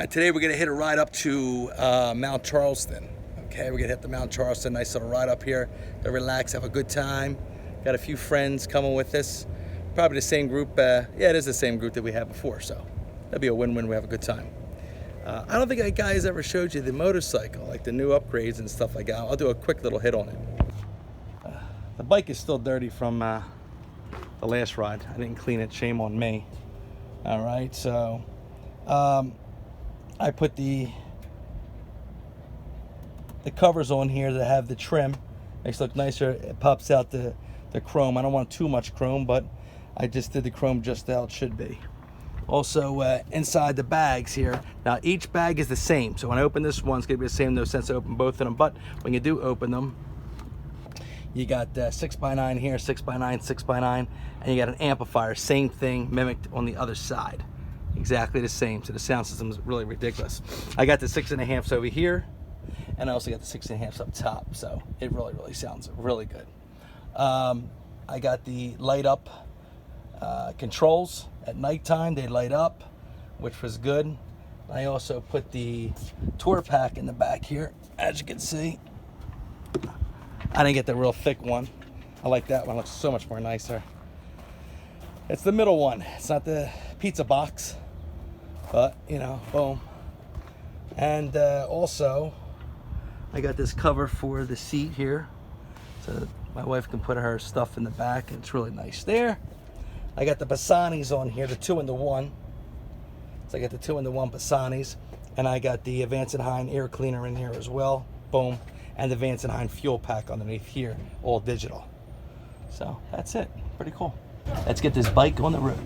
Today we're going to hit a ride up to Mount Charleston. Okay, we're going to hit the Mount Charleston. Nice little ride up here to relax, have a good time. Got a few friends coming with us. Probably the same group. Yeah, it is the same group that we had before, so that'd be a win-win. We have a good time. I don't think that guy's ever showed you the motorcycle, like the new upgrades and stuff like that. I'll do a quick little hit on it. The bike is still dirty from the last ride. I didn't clean it. Shame on me. All right, so I put the covers on here that have the trim. Makes it look nicer. It pops out the chrome. I don't want too much chrome, but I just did the chrome just how it should be. Also, inside the bags here. Now, each bag is the same. So when I open this one, it's going to be the same. No sense to open both of them. But when you do open them, you got 6x9 here, 6x9, 6x9, and you got an amplifier. Same thing, mimicked on the other side. Exactly the same. So the sound system is really ridiculous. I got the 6.5s over here, and I also got the 6.5s up top. So it really sounds really good. I got the light up controls at nighttime. They light up, which was good. I also put the tour pack in the back here, as you can see. I didn't get the real thick one. I like that one. It looks so much more nicer. It's the middle one. It's not the pizza box, but you know, boom. And also, I got this cover for the seat here, so my wife can put her stuff in the back. It's really nice there. I got the Basanis on here, the 2-in-1. So I got the 2-in-1 Basanis, and I got the Vance & Hine air cleaner in here as well. Boom. And the Vance & Hine fuel pack underneath here, all digital. So that's it. Pretty cool. Let's get this bike on the road.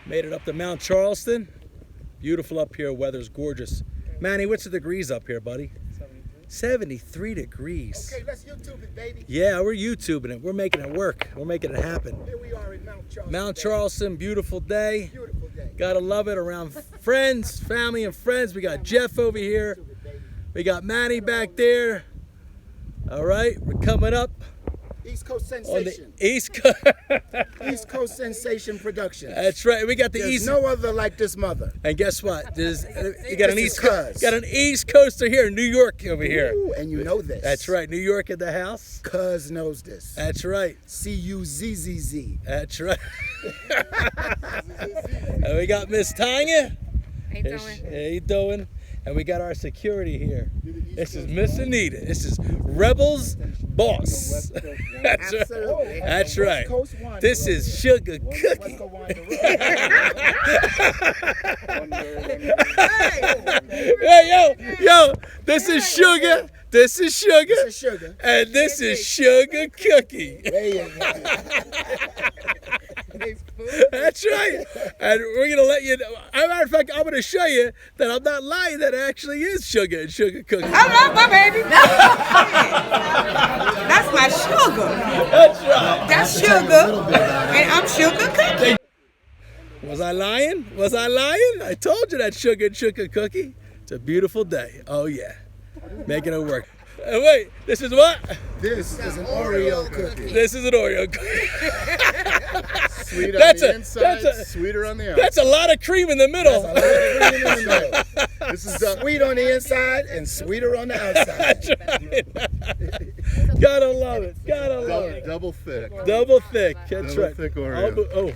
Made it up to Mount Charleston. Beautiful up here. Weather's gorgeous. Manny, what's the degrees up here, buddy? 73 degrees. Okay, let's YouTube it, baby. Yeah, we're YouTubing it. We're making it work. We're making it happen. Here we are in Mount Charleston. Mount Charleston, beautiful day. Beautiful day. Gotta love it around friends, family, and friends. We got Jeff over here. We got Manny back there. All right, we're coming up. East Coast On Sensation. the East Coast. East Coast Sensation Productions. That's right. We got the There's East. no other like this mother. And guess what? You got an This East is Cuzz. Got an East Coaster here, New York over here. Ooh, and you know this. That's right. New York in the house. Cuz knows this. That's right. Cuzzzzzz. That's right. And we got Miss Tanya. How you doing? How you doing? And we got our security here. This is Miss Anita. This is Rebels Boss. That's right. Absolutely. That's right. West Coast Wonder. This is Sugar Cookie. Hey, yo, this is Sugar. This is Sugar. This is Sugar. And this is Sugar Cookie. There you go. That's right. And we're going to let you know. As a matter of fact, I'm going to show you that I'm not lying. That it actually is Sugar and Sugar Cookie. I love my baby. That's my sugar. That's right. That's sugar. And I'm Sugar Cookie. Was I lying? Was I lying? I told you that Sugar and Sugar Cookie. It's a beautiful day. Oh, yeah. Making it work. Wait, this is what? This is an Oreo cookie. This is an Oreo cookie. Sweet on That's the a- inside, that's a- sweeter on the outside. That's a lot of cream in the middle. This is the Sweet on the inside and sweeter on the outside. That's right. Gotta love it. Gotta love it. double thick. Double thick. That's Double right. thick Oreo. Oh,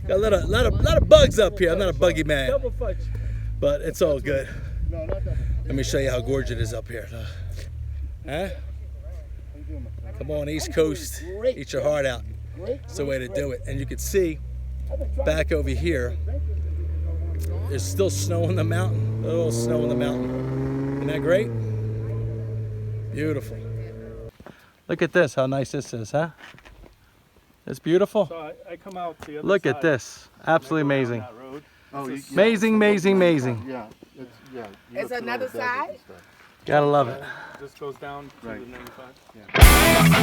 got a lot of bugs up here. I'm not a buggy man. Double fudge. But it's all good. No, not double. Let me show you how gorgeous it is up here. Huh? Come on, East Coast. Eat your heart out. It's the way to do it. And you can see back over here, there's still snow on the mountain. A little snow on the mountain. Isn't that great? Beautiful. Look at this, how nice this is, huh? It's beautiful. So I come out the other Look side, at this. Absolutely and I go down amazing. that road. Oh, Amazing, amazing, amazing. Yeah, yeah. It's another side? Gotta love it. Just goes down to Right. the 95.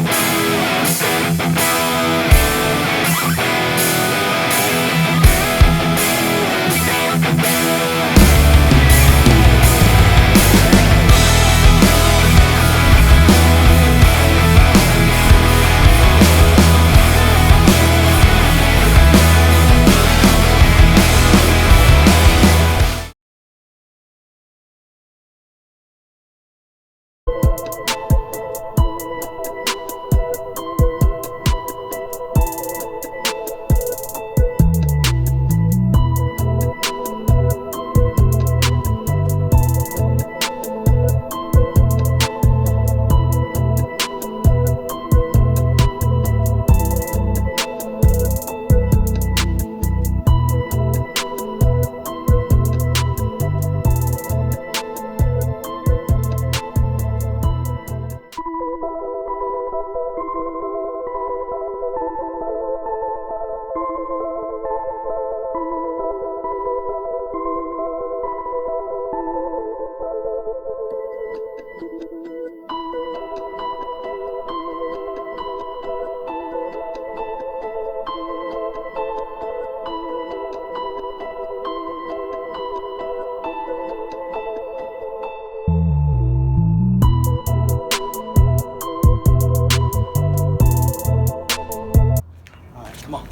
All right, come on.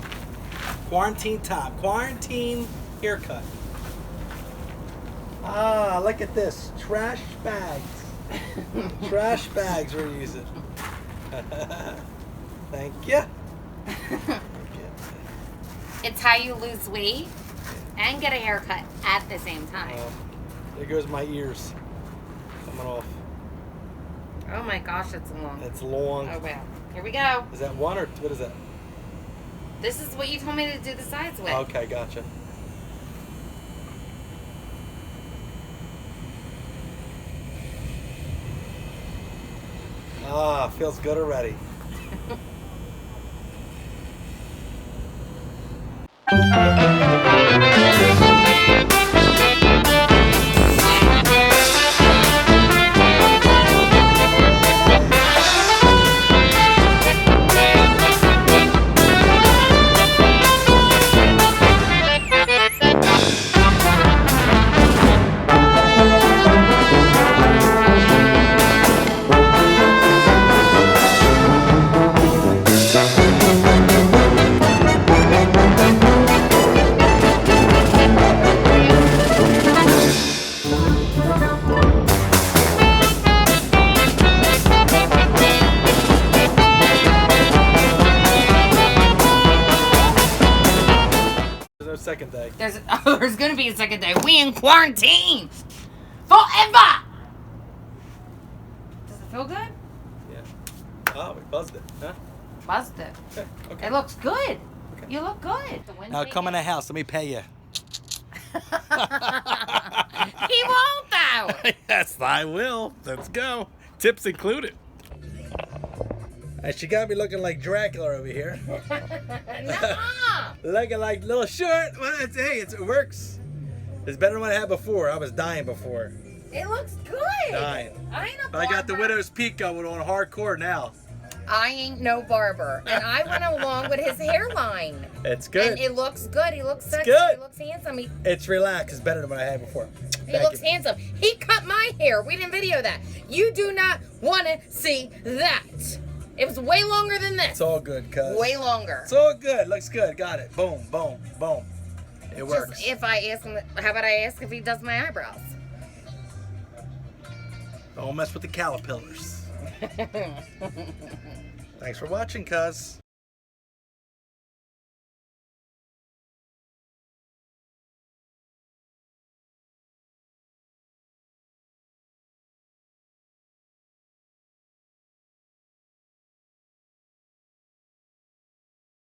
Quarantine time. Quarantine haircut. Ah, look at this. Trash bags. Trash bags we're using. Thank you. It's how you lose weight and get a haircut at the same time. There goes my ears coming off. Oh my gosh, it's long. It's long. Oh wow. Here we go. Is that one or what is that? This is what you told me to do the sides with. Okay, gotcha. Ah, feels good already. There's no second day. There's gonna be a second day. We in quarantine forever. Does it feel good? Yeah. Oh, we buzzed it, huh? Buzzed it. Okay. It looks good. You look good. Now come in the house. Let me pay you. He won't though. Yes, I will. Let's go. Tips included. And she got me looking like Dracula over here. Nuh-uh. Looking like little short. Well, it works. It's better than what I had before. I was dying before. It looks good. Dying. I ain't a But I got the barber. widow's peak going on hardcore now. I ain't no barber, and I went along with his hairline. It's good. And it looks good. He looks sexy. good. He looks handsome. He It's relaxed. It's better than what I had before. Thank looks you. handsome. He cut my hair. We didn't video that. You do not want to see that. It was way longer than this. It's all good, cuz. Way longer. It's all good. Looks good. Got it. Boom, boom, boom. It works. Just if I ask him, how about I ask if he does my eyebrows? Don't mess with the caterpillars. Thanks for watching, cuz.